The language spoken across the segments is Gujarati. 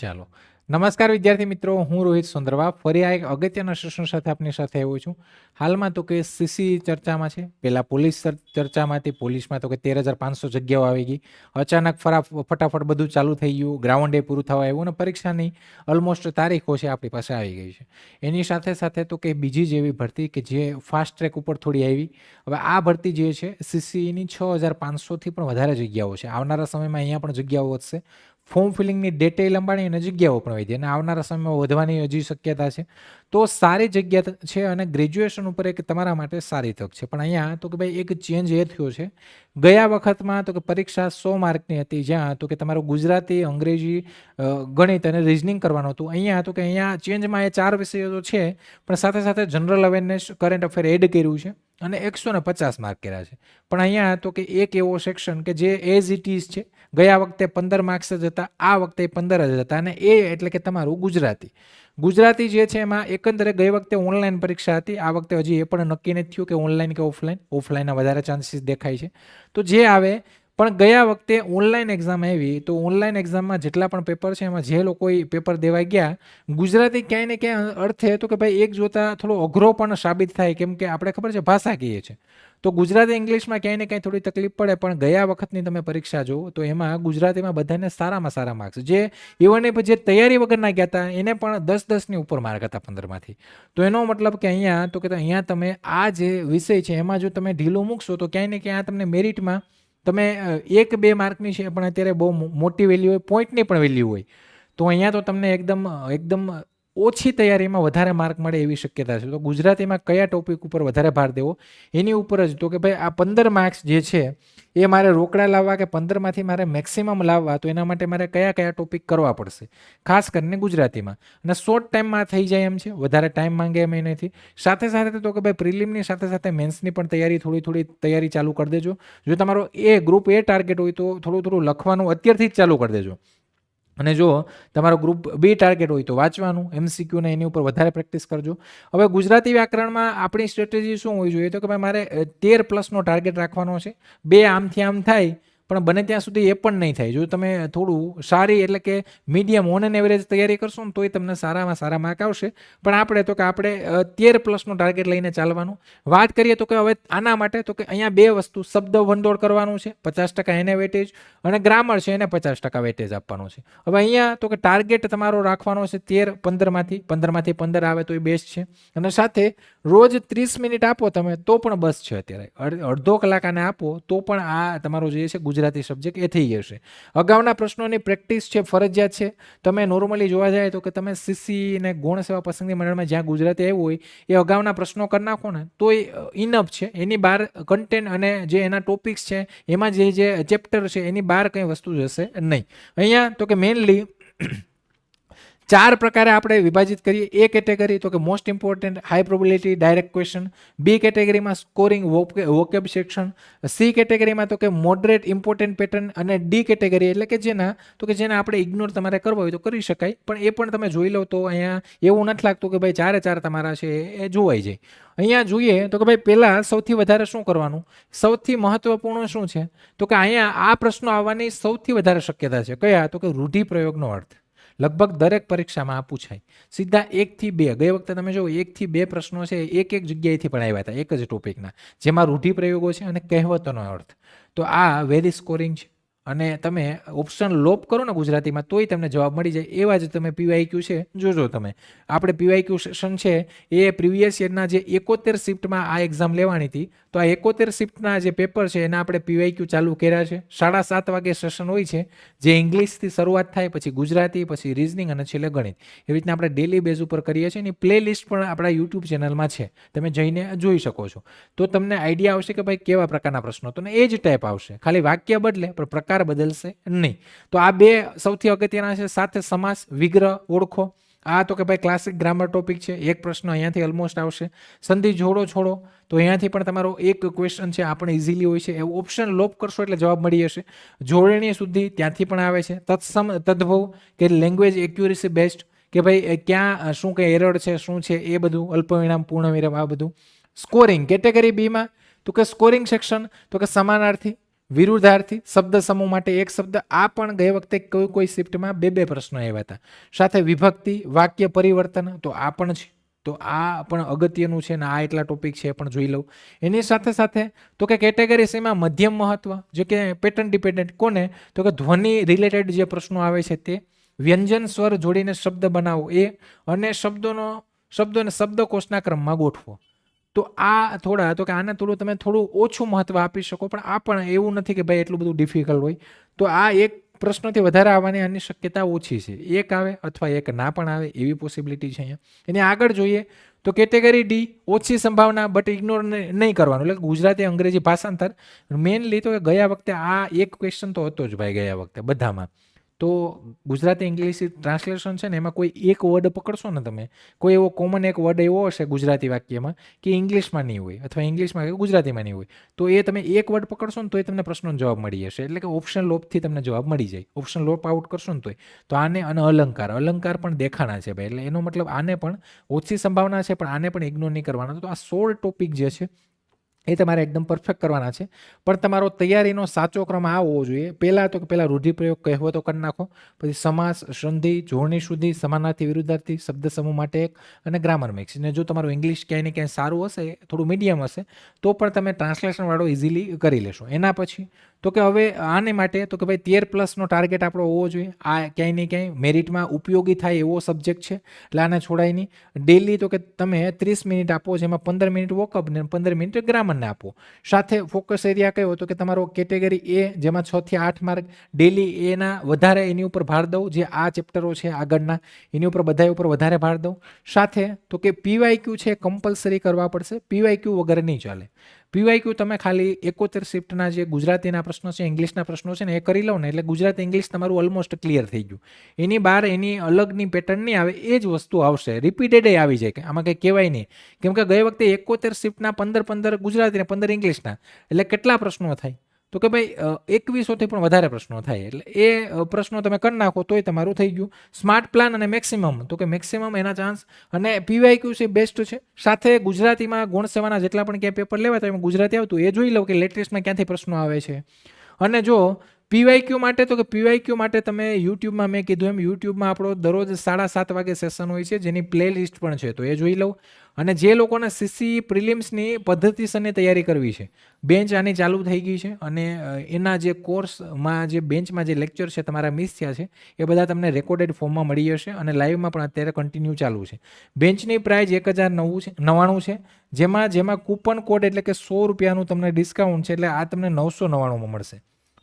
ચાલો. નમસ્કાર વિદ્યાર્થી મિત્રો, હું રોહિત સુંદરવા ફરી આ એક અગત્યના સેશન સાથે આપની સાથે આવ્યો છું. હાલમાં તો કે સીસી ચર્ચામાં છે. પહેલા પોલીસ ચર્ચામાંથી પોલીસમાં તો કે 13,500 જગ્યાઓ આવી ગઈ. અચાનક ફટાફટ બધું ચાલુ થઈ ગયું. ગ્રાઉન્ડ એ પૂરું થવા આવ્યું અને પરીક્ષાની ઓલમોસ્ટ તારીખો છે આપણી પાસે આવી ગઈ છે. એની સાથે સાથે તો કે બીજી જ એવી ભરતી કે જે ફાસ્ટ ટ્રેક ઉપર થોડી આવી. હવે આ ભરતી જે છે સીસીની 6,500થી પણ વધારે જગ્યાઓ છે. આવનારા સમયમાં અહીંયા પણ જગ્યાઓ વધશે. ફોર્મ ફિલિંગની ડેટે લંબાણી અને જગ્યાઓ પણ વધી અને આવનારા સમયમાં વધવાની હજી શક્યતા છે. તો સારી જગ્યા છે અને ગ્રેજ્યુએશન ઉપર એક તમારા માટે સારી તક છે. પણ અહીંયા તો કે ભાઈ એક ચેન્જ એ થયો છે. ગયા વખતમાં તો કે પરીક્ષા 100 માર્કની હતી, જ્યાં તો કે તમારું ગુજરાતી, અંગ્રેજી, ગણિત અને રિઝનિંગ કરવાનું હતું. અહીંયા તો કે અહીંયા ચેન્જમાં એ 4 વિષયો તો છે, પણ સાથે સાથે general awareness, current affair add કર્યું છે અને 150 માર્ક કર્યા છે. પણ અહીંયા તો કે એક એવો સેક્શન કે જે એઝ ઇટ ઇઝ છે. ગયા વખતે 15 માર્ક્સ જ હતા, આ વખતે 15 જ હતા અને એ એટલે કે તમારું ગુજરાતી જે છે એમાં એકંદરે ગઈ વખતે ઓનલાઈન પરીક્ષા હતી. આ વખતે હજી એ પણ નક્કી નથી થયું કે ઓનલાઈન કે ઓફલાઈનના વધારે ચાન્સીસ દેખાય છે. તો જે આવે, પણ ગયા વખતે ઓનલાઈન એક્ઝામ આવી તો ઓનલાઈન એક્ઝામમાં જેટલા પણ પેપર છે એમાં જે લોકો પેપર દેવા ગયા, ગુજરાતી ક્યાંય ને ક્યાંય અર્થે તો કે ભાઈ એક જોતા થોડો અઘરો પણ સાબિત થાય, કેમ કે આપણે ખબર છે ભાષા કહીએ છીએ તો ગુજરાતી ઇંગ્લિશમાં ક્યાંય ને ક્યાંય થોડી તકલીફ પડે. પણ ગયા વખતની તમે પરીક્ષા જુઓ તો એમાં ગુજરાતીમાં બધાને સારામાં સારા માર્ક્સ, જે ઇવન જે તૈયારી વગરના ગયા હતા એને પણ 10-10ની ઉપર માર્ક હતા 15માંથી. તો એનો મતલબ કે અહીંયા તો કે અહીંયા તમે આ જે વિષય છે એમાં જો તમે ઢીલું મૂકશો તો ક્યાંય ને ક્યાંય તમને મેરિટમાં તમે 1-2 માર્કની છે પણ અત્યારે બહુ મોટી વેલ્યુ હોય, પોઈન્ટની પણ વેલ્યુ હોય, તો અહીંયા તો તમને એકદમ ઓછી તૈયારીમાં વધારે માર્ક મળે એવી શક્યતા છે. તો ગુજરાતીમાં કયા ટોપિક ઉપર વધારે ભાર દેવો એની ઉપર જ, તો કે ભાઈ આ 15 માર્ક્સ જે છે એ મારે રોકડા લાવવા કે 15માંથી મારે મેક્સિમમ લાવવા, તો એના માટે મારે કયા કયા ટોપિક કરવા પડશે, ખાસ કરીને ગુજરાતીમાં. અને શોર્ટ ટાઈમમાં થઈ જાય એમ છે, વધારે ટાઈમ માંગે એમ નથી. સાથે સાથે તો કે ભાઈ પ્રિલિમની સાથે સાથે મેન્સની પણ થોડી તૈયારી ચાલુ કરી દેજો. જો તમારો ગ્રુપ એ ટાર્ગેટ હોય તો થોડું લખવાનું અત્યારથી જ ચાલુ કરી દેજો. અને જો તમારો ગ્રુપ બી ટાર્ગેટ હોય તો વાંચવાનું, એમસીક્યુને એની ઉપર વધારે પ્રેક્ટિસ કરજો. હવે ગુજરાતી વ્યાકરણમાં આપણી સ્ટ્રેટેજી શું હોવી જોઈએ, તો કે ભાઈ મારે 13+ ટાર્ગેટ રાખવાનો છે. 2 આમથી આમ થાય પણ બને ત્યાં સુધી એ પણ નહીં થાય. જો તમે થોડું સારી એટલે કે મીડિયમ ઓન એન એવરેજ તૈયારી કરશો ને તોય તમને સારામાં સારા માર્ક આવશે. પણ આપણે 13+નો ટાર્ગેટ લઈને ચાલવાનું. વાત કરીએ તો કે હવે આના માટે તો કે અહીંયા 2 વસ્તુ, શબ્દ ભંડોળ કરવાનું છે, 50% એને વેટેજ, અને ગ્રામર છે એને 50% વેટેજ આપવાનું છે. હવે અહીંયા તો કે ટાર્ગેટ તમારો રાખવાનો છે 13, 15માંથી 15 આવે તો એ બેસ્ટ છે. અને સાથે રોજ 30 મિનિટ આપો તમે તો પણ બસ છે. અત્યારે અડધો કલાક આને આપો તો પણ આ તમારો જે છે ગુજરાતી સબ્જેક્ટ એ થઈ જશે. અગાઉના પ્રશ્નોની પ્રેક્ટિસ છે, ફરજિયાત છે. તમે નોર્મલી જોવા જાય તો કે તમે સીસી અને ગૌણ સેવા પસંદગી મંડળમાં જ્યાં ગુજરાતી આવ્યું હોય એ અગાઉના પ્રશ્નો કરી નાખો ને તો એ ઇનફ છે. એની બહાર કન્ટેન્ટ અને જે એના ટોપિક્સ છે એમાં જે ચેપ્ટર છે એની બહાર કંઈ વસ્તુ જશે નહીં. અહીંયા તો કે મેઇનલી 4 પ્રકારે આપણે વિભાજિત કરીએ. એ કેટેગરી તો કે most important, high probability, direct question. B કેટેગરીમાં સ્કોરિંગ, વોકેબ સેક્શન. સી કેટેગરીમાં તો કે મોડરેટ, ઇમ્પોર્ટન્ટ પેટર્ન. અને ડી કેટેગરી એટલે કે જેને આપણે ઇગ્નોર તમારે કરવા હોય તો કરી શકાય, પણ એ પણ તમે જોઈ લો તો અહીંયા એવું નથી લાગતું કે ભાઈ 4 તમારા છે એ જોવાઈ જાય. અહીંયા જોઈએ તો કે ભાઈ પહેલાં સૌથી વધારે શું કરવાનું, સૌથી મહત્વપૂર્ણ શું છે, તો કે અહીંયા આ પ્રશ્નો આવવાની સૌથી વધારે શક્યતા છે. કયા, તો કે રૂઢિપ્રયોગનો અર્થ. લગભગ દરેક પરીક્ષામાં આ પૂછાય. સીધા 1 થી 2, ગઈ વખતે તમે જો 1 થી 2 પ્રશ્નો છે એક જગ્યાએથી પણ આવ્યા હતા, એક જ ટોપિકના, જેમાં રૂઢિપ્રયોગો છે અને કહેવતોનો અર્થ. તો આ વેરી સ્કોરિંગ છે. અને તમે ઓપ્શન લોપ કરો ને ગુજરાતીમાં તોય તમને જવાબ મળી જાય એવા જ તમે પીવાયક્યુ છે જોજો. તમે આપણે પીવાયક્યુ સેશન છે એ પ્રીવિયસ યરના જે 71 શિફ્ટમાં આ એક્ઝામ લેવાની હતી, તો આ 71 શિફ્ટના જે પેપર છે એના આપણે પીવાયક્યુ ચાલુ કર્યા છે. 7:30 વાગે સેશન હોય છે, જે ઇંગ્લિશથી શરૂઆત થાય, પછી ગુજરાતી, પછી રિઝનિંગ અને છેલ્લે ગણિત. એવી રીતના આપણે ડેલી બેઝ ઉપર કરીએ છીએ. એની પ્લે લિસ્ટ પણ આપણા યુટ્યુબ ચેનલમાં છે, તમે જઈને જોઈ શકો છો. તો તમને આઈડિયા આવશે કે ભાઈ કેવા પ્રકારના પ્રશ્નો, તો એ જ ટાઈપ આવશે, ખાલી વાક્ય બદલે પણ પ્રકાર બદલશે નહીં. તો આ 2 સૌથી અગત્યના છે. સાથે સમાસ, વિગ્રહ ઓળખો. આ તો કે ભાઈ ક્લાસિક ગ્રામર ટોપિક છે. એક પ્રશ્ન અહીંયાથી ઓલમોસ્ટ આવશે. સંધિ જોડો છોડો, તો અહીંયાથી પણ તમારો એક ક્વેશ્ચન છે, આ પણ ઇઝીલી હોય છે. એવું ઓપ્શન લોપ કરશો એટલે જવાબ મળી જશે. જોડણી શુદ્ધિ ત્યાંથી પણ આવે છે. તત્સમ, તદ્ભવ કે લેંગ્વેજ એક્યુરેસી બેસ્ટ, કે ભાઈ ક્યાં શું કંઈ એરર છે, શું છે એ બધું, અલ્પવિરામ, પૂર્ણવિરામ, આ બધું. સ્કોરિંગ કેટેગરી બીમાં તો કે સ્કોરિંગ સેક્શન તો કે સમાનાર્થી, વિરુદ્ધાર્થી શબ્દ સમૂહ માટે એક શબ્દ, આ પણ ગઈ વખતે કોઈ શિફ્ટમાં બે પ્રશ્નો આવ્યા હતા. સાથે વિભક્તિ, વાક્ય પરિવર્તન, તો આ પણ છે. તો આ પણ અગત્યનું છે ને આ એટલા ટોપિક છે એ પણ જોઈ લઉં. એની સાથે સાથે તો કે કેટેગરી સીમાં મધ્યમ મહત્વ, જે કે પેટર્ન ડિપેન્ડન્ટ કોને, તો કે ધ્વનિ રિલેટેડ જે પ્રશ્નો આવે છે તે, વ્યંજન સ્વર જોડીને શબ્દ બનાવો એ, અને શબ્દોને શબ્દકોશના ક્રમમાં ગોઠવો. તો આ થોડા, તો કે આને તમે થોડું ઓછું મહત્વ આપી શકો, પણ આ પણ એવું નથી કે ભાઈ એટલું બધું ડિફિકલ્ટ હોય. તો આ એક પ્રશ્નથી વધારે આવવાની આની શક્યતા ઓછી છે. એક આવે અથવા એક ના પણ આવે એવી પોસિબિલિટી છે અહીંયા. એની આગળ જોઈએ તો કેટેગરી ડી, ઓછી સંભાવના બટ ઇગ્નોર નહીં કરવાનું, એટલે ગુજરાતી અંગ્રેજી ભાષાંતર. મેઇનલી તો ગયા વખતે આ એક ક્વેશ્ચન તો હતો જ ભાઈ ગયા વખતે બધામાં. તો ગુજરાતી ઇંગ્લિશ ટ્રાન્સલેશન છે ને એમાં કોઈ એક વર્ડ પકડશો ને તમે, કોઈ એવો કોમન એક વર્ડ એવો હશે ગુજરાતી વાક્યમાં કે ઇંગ્લિશમાં નહીં હોય અથવા ઇંગ્લિશમાં કે ગુજરાતીમાં નહીં હોય, તો એ તમે એક વર્ડ પકડશો ને તો એ તમને પ્રશ્નનો જવાબ મળી જશે. એટલે કે ઓપ્શન લોપથી તમને જવાબ મળી જાય. ઓપ્શન લોપ આઉટ કરશો ને તો આને, અને અલંકાર પણ દેખાણા છે ભાઈ, એટલે એનો મતલબ આને પણ ઓછી સંભાવના છે, પણ આને પણ ઇગ્નોર નહીં કરવાના. તો આ 16 ટોપિક જે છે એ તમારે એકદમ પરફેક્ટ કરવાના છે. પણ તમારો તૈયારીનો સાચો ક્રમ આ હોવો જોઈએ. પહેલાં રૂઢિપ્રયોગ કહેવતો કરી નાખો, પછી સમાસ, સંધિ, જોડણી શુદ્ધિ, સમાનાર્થી, વિરુદ્ધાર્થી, શબ્દ સમૂહ માટે એક, અને ગ્રામર મિક્સ. ને જો તમારું ઇંગ્લિશ ક્યાંય ને ક્યાંય સારું હશે, થોડું મીડિયમ હશે, તો પણ તમે ટ્રાન્સલેશનવાળો ઇઝીલી કરી લેશો. એના પછી તો કે હવે આને માટે તો કે ભાઈ 13+ ટાર્ગેટ આપણો હોવો જોઈએ. આ ક્યાંય ને ક્યાંય મેરિટમાં ઉપયોગી થાય એવો સબ્જેક્ટ છે, એટલે આને છોડાય નહીં. ડેલી તો કે તમે 30 મિનિટ આપો, જેમાં 15 મિનિટ વોકઅપ ને 15 મિનિટ ગ્રામરને આપો. સાથે ફોકસ એરિયા કયો, તો કે તમારો કેટેગરી એ, જેમાં 6 થી 8 માર્ક ડેલી એના વધારે એની ઉપર ભાર દઉં. જે આ ચેપ્ટરો છે આગળના એની ઉપર બધા ઉપર વધારે ભાર દઉં. સાથે તો કે પીવાયક્યુ છે કમ્પલસરી કરવા પડશે, પીવાયક્યુ વગર નહીં ચાલે. પીવાયક્યુ તમે ખાલી 71 શિફ્ટના જે ગુજરાતીના પ્રશ્નો છે, ઇંગ્લિશના પ્રશ્નો છે ને એ કરી લો ને, એટલે ગુજરાતી ઇંગ્લિશ તમારું ઓલમોસ્ટ ક્લિયર થઈ ગયું. એની બહાર એની અલગની પેટર્ન નહીં આવે, એ જ વસ્તુ આવશે. રિપીટેડ આવી જાય કે આમાં કંઈ કહેવાય નહીં, કેમ કે ગઈ વખતે 71 શિફ્ટના 15 ગુજરાતી ને 15 ઇંગ્લિશના, એટલે કેટલા પ્રશ્નો થાય, તો કે ભાઈ 2100થી પણ વધારે પ્રશ્નો થાય. એટલે એ પ્રશ્નો તમે કરી નાખો તોય તમારું થઈ ગયું. સ્માર્ટ પ્લાન અને મેક્સિમમ, તો કે મેક્સિમમ એના ચાન્સ, અને પીવાયક્યુ છે બેસ્ટ છે. સાથે ગુજરાતીમાં ગુણ સેવાના જેટલા પણ ક્યાંય પેપર લેવા તો એમાં ગુજરાતી આવતું એ જોઈ લો કે લેટેસ્ટમાં ક્યાંથી પ્રશ્નો આવે છે. અને જો પીવાયક્યુ માટે, તો કે પીવાયક્યુ માટે તમે યુટ્યુબમાં, મેં કીધું એમ યુટ્યુબમાં આપણો દરરોજ 7:30 વાગે સેશન હોય છે, જેની પ્લે લિસ્ટ પણ છે, તો એ જોઈ લઉં. અને જે લોકોને સીસી પ્રિલિમ્સની પદ્ધતિસરની તૈયારી કરવી છે, બેન્ચ આની ચાલુ થઈ ગઈ છે, અને એના જે કોર્સમાં જે બેન્ચમાં જે લેક્ચર છે તમારા મિસ થયા છે એ બધા તમને રેકોર્ડેડ ફોર્મમાં મળી જશે, અને લાઈવમાં પણ અત્યારે કન્ટિન્યુ ચાલુ છે. બેન્ચની પ્રાઇસ 1099 છે, જેમાં કૂપન કોડ એટલે કે 100 રૂપિયાનું તમને ડિસ્કાઉન્ટ છે, એટલે આ તમને 999માં મળશે.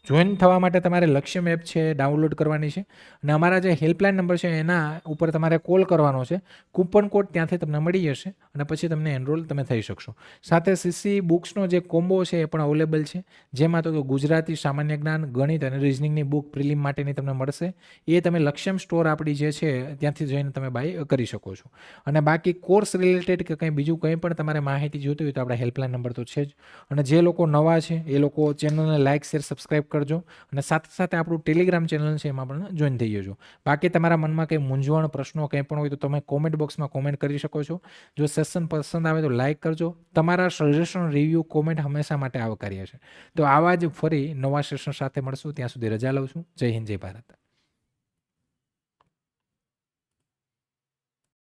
જોઈન થવા માટે તમારે લક્ષ્યમ એપ છે ડાઉનલોડ કરવાની છે, અને અમારા જે હેલ્પલાઇન નંબર છે એના ઉપર તમારે કોલ કરવાનો છે. કૂપન કોડ ત્યાંથી તમને મળી જશે, અને પછી તમને એનરોલ તમે થઈ શકશો. સાથે સીસી બુક્સનો જે કોમ્બો છે એ પણ અવેલેબલ છે, જેમાં તો ગુજરાતી, સામાન્ય જ્ઞાન, ગણિત અને રિઝનિંગની બુક પ્રિલિમ માટેની તમને મળશે. એ તમે લક્ષ્યમ સ્ટોર આપણી જે છે ત્યાંથી જઈને તમે બાય કરી શકો છો. અને બાકી કોર્સ રિલેટેડ કે કંઈ બીજું કંઈ પણ તમારે માહિતી જોઈતી હોય તો આપણા હેલ્પલાઇન નંબર તો છે જ. અને જે લોકો નવા છે એ લોકો ચેનલને લાઇક, શેર, સબસ્ક્રાઈબ કરજો, અને સાથે સાથે આપણું ટેલિગ્રામ ચેનલ છે એમાં પણ જોઈન થઈ જજો. બાકી તમારા મનમાં કંઈ મૂંઝવણ, પ્રશ્નો કંઈ પણ હોય તો તમે કોમેન્ટ બોક્સમાં કોમેન્ટ કરી શકો છો. જો સેશન પસંદ આવે તો લાઇક કરજો. તમારા સજેશન, રિવ્યૂ, કોમેન્ટ હંમેશા માટે આવકાર્ય છે. તો આવા જ ફરી નવા સેશન સાથે મળશું. ત્યાં સુધી રજા લઉં છું. જય હિન્દ, જય ભારત.